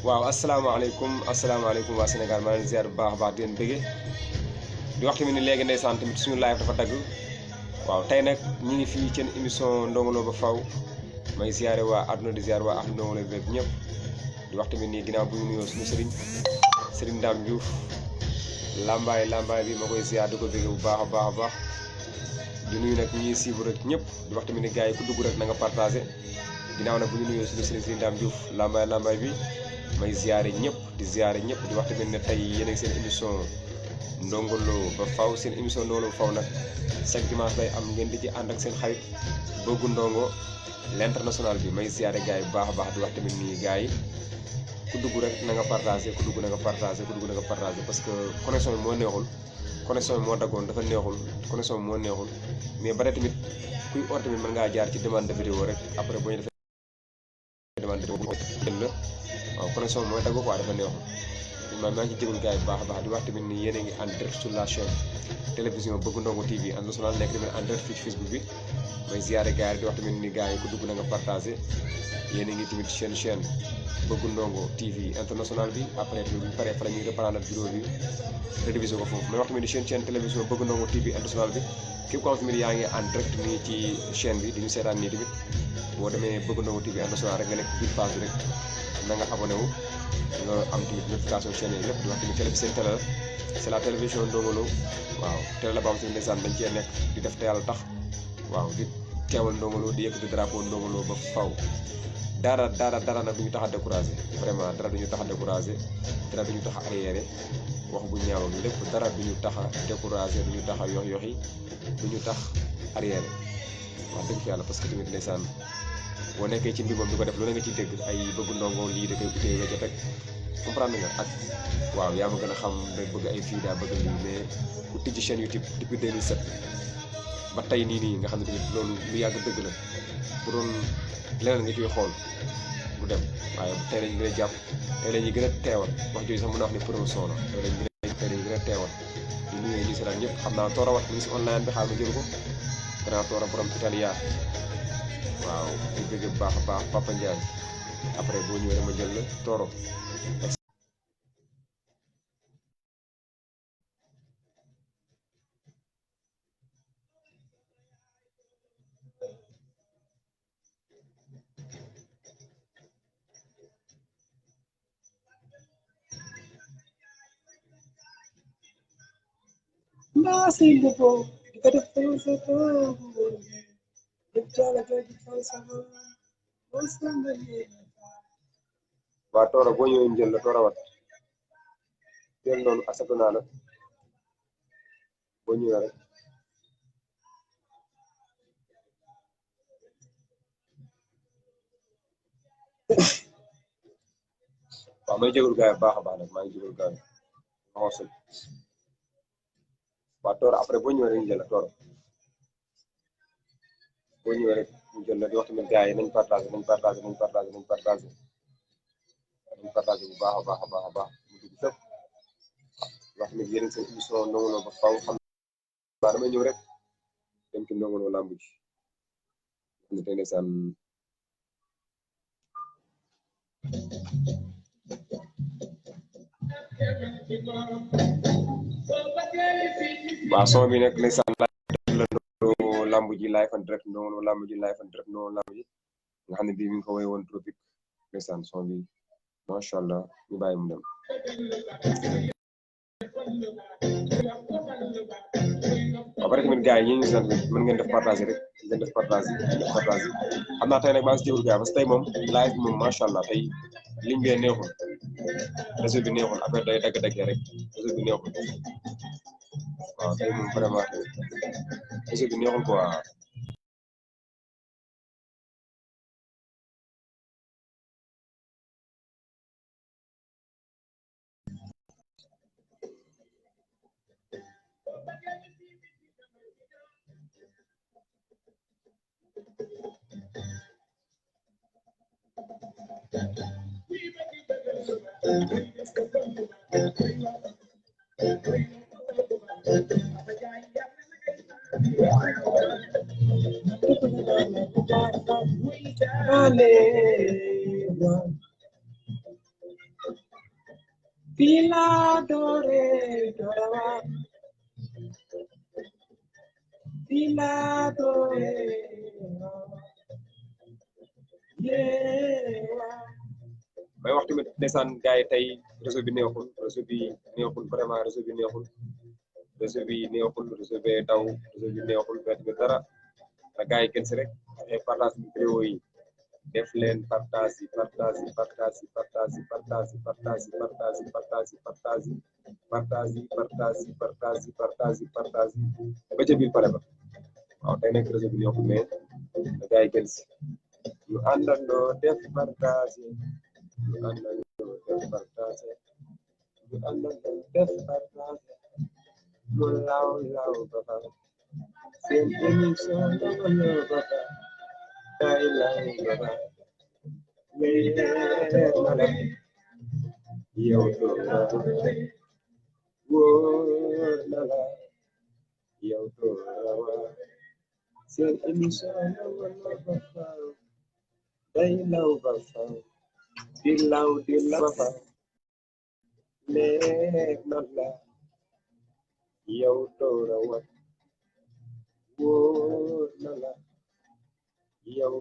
waaw asalaamaaleykum waa Sénégal maa leen ziar bu baax a baax di leen bëggee di wax tamit ni léegi ndeysaan tamit suñu live dafa dagg waaw tey nag ñu ngi fii seen émission Ndongo Lo ba faw may ziare waa àdduna di ziare waa ak Ndongo Lo beeg ñëpp di wax tamit nii ginnaaw bu ñu nuyoo suñu sëriñ Dame Diouf lambaay bi ma koy ziar di ko bëggee bu baax a baax di nuyu nag ñuy suivre rek ñëpp di wax tamit ni gars yi ku dugg rek na nga partagé ginnaaw nag bu ñu nuyoo suñu sëriñ Dame Diouf lambaay bi may ziare ñëpp di wax tamit ne tey yéen a ngi seen émission Ndongo Lo ba faw seen émission Ndongo Lo ba faw nag chaque dimanche lay am ngeen di ci ànd ak seen xarit bëggu ndongo l'international bi may ziare gars yi bu baax a baax di wax tamit nii gars yi ku dugg rek na nga partagé ku dugg na nga partagé parce que connexion bi moo neexul connexion bi moo daggoon dafa neexul connexion bi moo neexul mais bare tamit kuy or tamit mën ngaa jaar ci demande de vidéo rek après boo ñu defee demande de vidéo jël la waaw connexion bi mooy dagg quoi dafa neexul maa ngi ci jégalu gars yi bu baax a baax di wax tamit ni yéen a ngi en direct sur la chaîne télévision Bëgg Ndongo TV international nekk tamit en direct fii ci Facebook bi may ziare gars yi di wax tamit ni gars yi ku dugg na nga partagé yéen a ngi tamit seen chaîne Bëgg Ndongo TV international bi après bu ñu paree fa la ñuy reprendre vidéo bi rédiviser ko foofu may wax tamit ni seen chaîne télévision Bëgg Ndongo TV international bi képp koo xam tamit yaa ngi en direct nii ci chaîne bi di ñu seetaan nii tamit boo demee Bëgg Ndongo TV international rek nga nekk biir page bi rek na nga abonné wu nga am tamit notification chaîne yi lépp di wax tamit télé bi seen télé la c'est la télévision Ndongo Lo waaw télé la ba am tamit ndeysaan dañ cee nekk di def te yàlla tax waaw di teewal Ndongo Lo di yëkkati drapeau Ndongo Lo ba faw dara nag du ñu tax a découragé vraiment dara du ñu tax a découragé dara du ñu tax a arriéré wax bu ñaaw ak lépp dara du ñu tax a découragé du ñu tax a yox-yoxi du ñu tax arriéré wax dëgg fi yàlla parce que tamit ndeysaan boo nekkee ci mbir moom di ko def lu ne nga ciy dégg ay bëgg ndongo lii da koy utee wecca teg comprendre nga ak waaw yaa ma gën a xam da bëgg ay fii daa bëgg lii mais ku tijji chaîne YouTube depuis 2007 ba tey nii nga xam ne tamit loolu lu yàgg dëgg la bu doon leneen nga ciy xool du dem waaye tey lañu gën a jàpp tey la ñuy gën a teewal wax jooju sax mën na wax ne promotion la tey lañu gën a teewal di nuyu ñi si daal ñëpp xam naa Toora wax mi ngi si online bi xaar ma jël ko grand Toora borom Italia waaw di bëgg bu baax a baax Papa Ndiaye après boo ñëwee rek ma jël la Toro waa Toora boo ñëwee ñu jël la Toora wat jël loolu accepté naa la boo ñëwee rek waaw may jégalu gars yi baax a baax nag maa ngi jégalu gars yi xoosul waa Toora après boo ñëwee rek ñu jël la Toora boo ñëwee rek ñu jël la di wax tamit gars yi nañ partagé bu baax a baax mu dugg fépp wax tamit yéen seen émission Ndongo Lo ba faw xam naa damay ñëw rek dem ci Ndongo Lo làmb ji xam ne tey ndeysaan waaw son bi nag ndeysaan lamb ji live en direct Ndongo Lo lamb ji live en direct Ndongo Lo lamb ji nga xam ne bii mi ngi ko woy woon tropique ndeysaan son bi macha allah ñu bàyyi mu dem waaw ba rek tamit gars yi ñi ngi sant mën ngeen def partage rek ngeen def partage xam naa tey nag maa ngi si jégalu gars parce que tey moom live bi moom macha allah tey ligne bi neexul réseau bi neexul affaire day dagg-daggee rek réseau bi neexul waaw tey moom vraiment réseau bi neexul quoi Vila dore dorawa, vila dore yewa. may wax tamit ndeysaan gars yi tey réseau bi neexul vraiment réseau bi neexul réseau bi daw réseau bi neexul mais tamit dara na gars yi gën si rek ay partage vidéo yi def leen partage yi partage yi partage yi partage yi partage yi partage yi partage yi partage yi partage yi partage yi partage yi partage yi partage yi partage yi ba ca biir pare ba waaw tey nekk réseau bi neexul mais na gars yi gën si ñu àndandoo def partage yi ñu àndandoo def partage ñu àndandoo def partage mu law law ba fa seen émission Ndongo Lo ba fa day law ba fa leer na la yow doo wóor na la yow doo seen émission Ndongo Lo ba fa day law ba fa di law ba fa leer na la yow doo wóor na la yow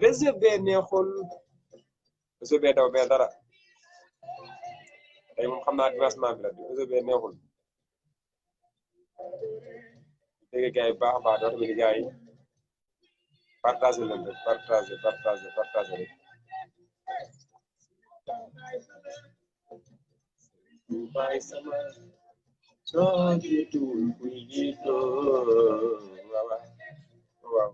réseau bee neexul réseau bee daw bee dara tey moom xam naa dimanche bi la réseau bee neexul dégg gars yi baax a baax doo tamit gars yi partagé leen rek partagé rek bàyyi sama soo jiitul kuy jiitoo waaw waaw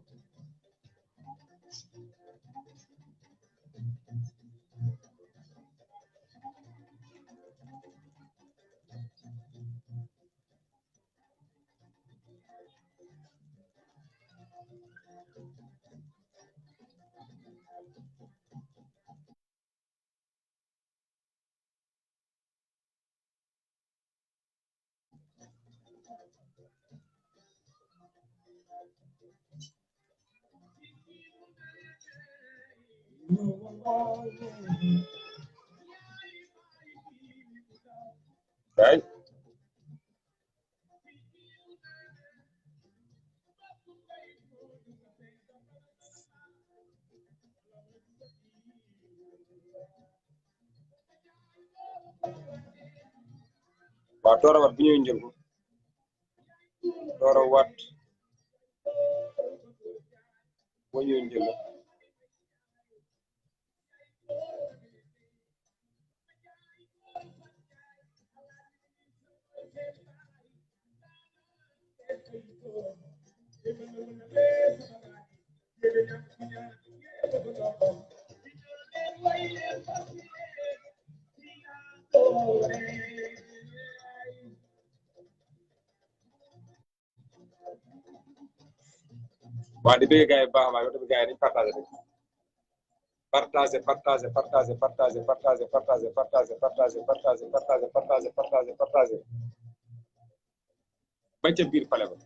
right waaw Dora Wat bi ñëwee njël ko Dora Wat boo ñëwee njël la waaw di bëgg gars yi baax a baax yow tamit gars yi dañu partagé rek partagé partagé partagé partagé partagé partagé partagé partagé partagé partagé partagé partagé partagé ba ca biir pale ba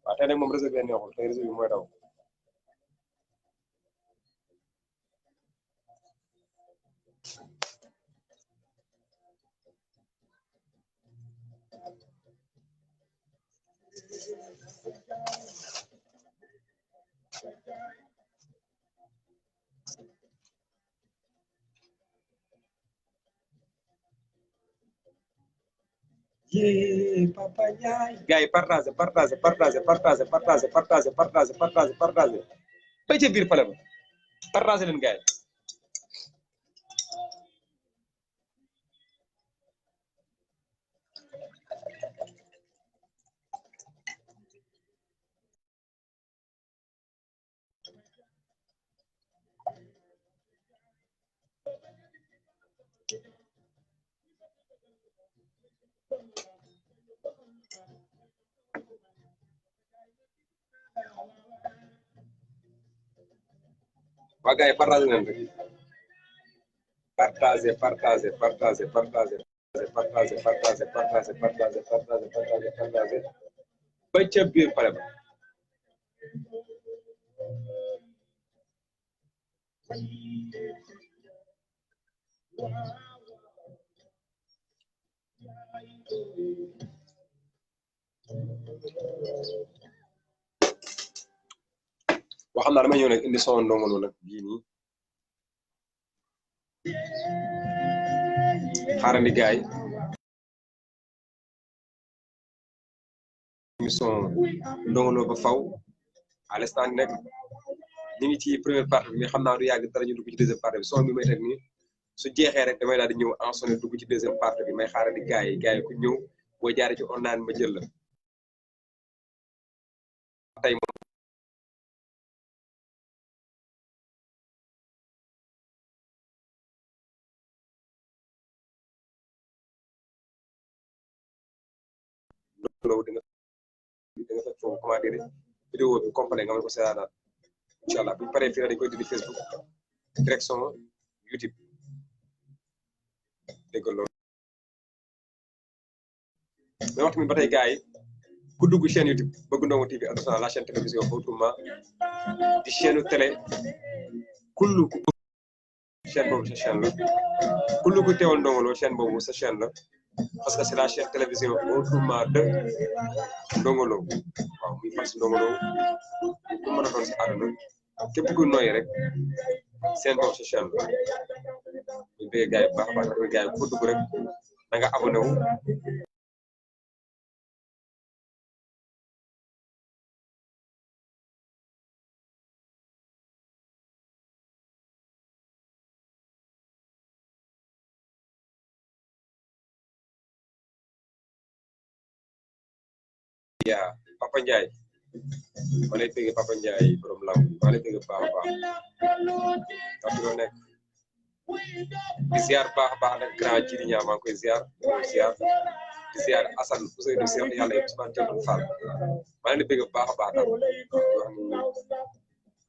waaw tey nag moom réseau bi neexul tey réseau bi mooy daw Yeah, Papa Ndiaye. Gars yi partagé partagé partagé partagé partagé partagé partagé partagé partagé ba ca biir pale ba partagé leen gars yi. waa gars yi partagé leen rek partagé partagé partagé partagé partagé partagé partagé partagé partagé partagé partagé ba ca biir pale ba. waa xam naa dama ñëw nag indi son Ndongo Lo nag bii nii xaarandi gars yi émission Ndongo Lo ba faw à l'instant nag ñu ngi ci première partie bi mais xam naa du yàgg dara ñu dugg ci deuxième partie bi son bi may teg nii su jeexee rek damay daal di ñëw en sonné dugg ci deuxième partie bi may xaarandi gars yi ku ñëw boo jaaree ci online ma jël la tey moom loolu di nga fekk foofu comment dire vidéo bi complet nga mën ko seetaanaat incha allah bu ñu paree fii dañ koy dindi Facebook direction YouTube dégg nga loolu mais waxtu mi ba tey gars yi ku dugg chaîne YouTube bëgg Ndongo TV attention la chaîne télévision autrement di chaîne télé kullu ku chaîne boobu sa chaîne la kullu ku teewal Ndongo Lo chaîne boobu sa chaîne la parce que c'est la chaîne télévision autrement de Ndongo Lo waaw muy fas Ndongo Lo ku mën a doon si àdduna képp ku noyyi rek seen boobu sa chaîne la ñu bëgg gars yi bu baax a baax rek gars yi ku dugg rek na nga abonné wu yaa Papa Ndiaye ma lay bëgg Papa Ndiaye borom lamb ma lay bëgg baax a baax ndax loo nekk di ziar baax a baax nag grand Jiri Ñaa maa ngi koy ziar di ziar Assane Ousseynou Cheikh yàlla yëpp Ousmane Thiel Fall maa ngi lay bëgg baax a baax daal wax ni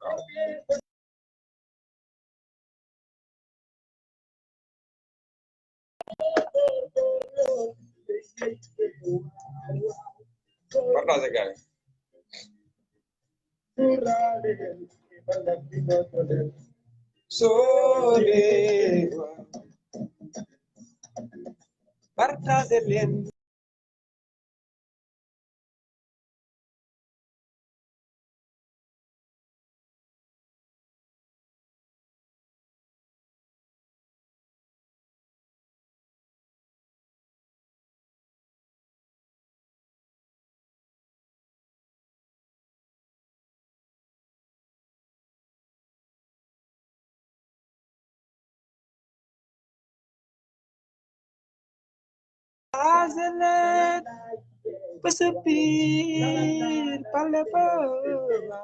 waaw partagé gars yi sore partagé leen azelet pesepir pale baba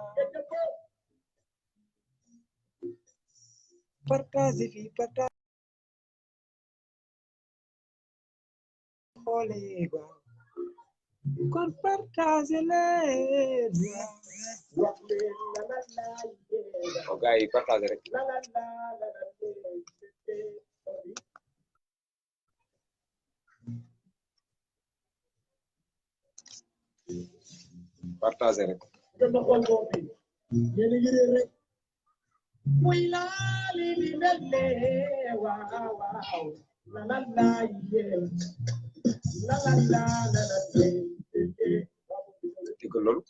partagé fi partagé xole ba kon partagé leen o gars yi partagé rek partagé rek muy laali li melle waaw waaw la la la la la la loolu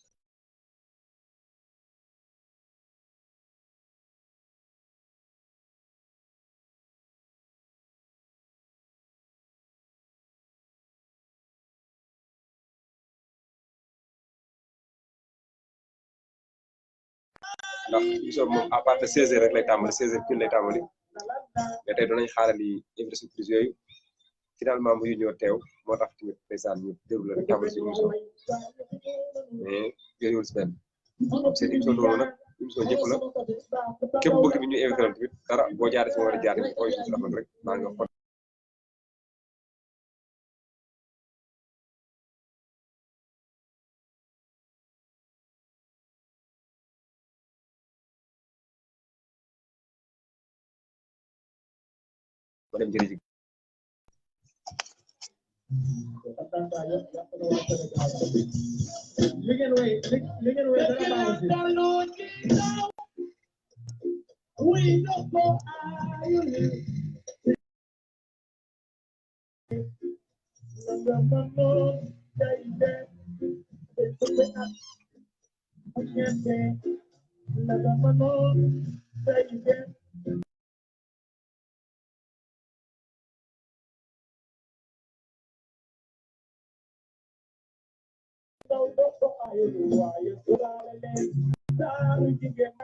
ndax émission bi moom à part de 16h rek lay tàmbali 16h pile lay tàmbali mais tey doon nañ xaarali invité surprise yooyu finalement mu ñoo teew moo tax tamit ndeysaan ñu déroulé rek tàmbali si émission mais yooyu si benn seen émission loolu nag émission ñëpp la képp bëgg tamit ñu invité la tamit dara boo jaaree si ma war a jaar koy suñu téléphone rek maa nga xool ma dem jëri ji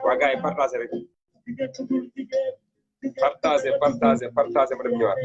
waa gars yi partagé rek partagé ma dem ñëwaat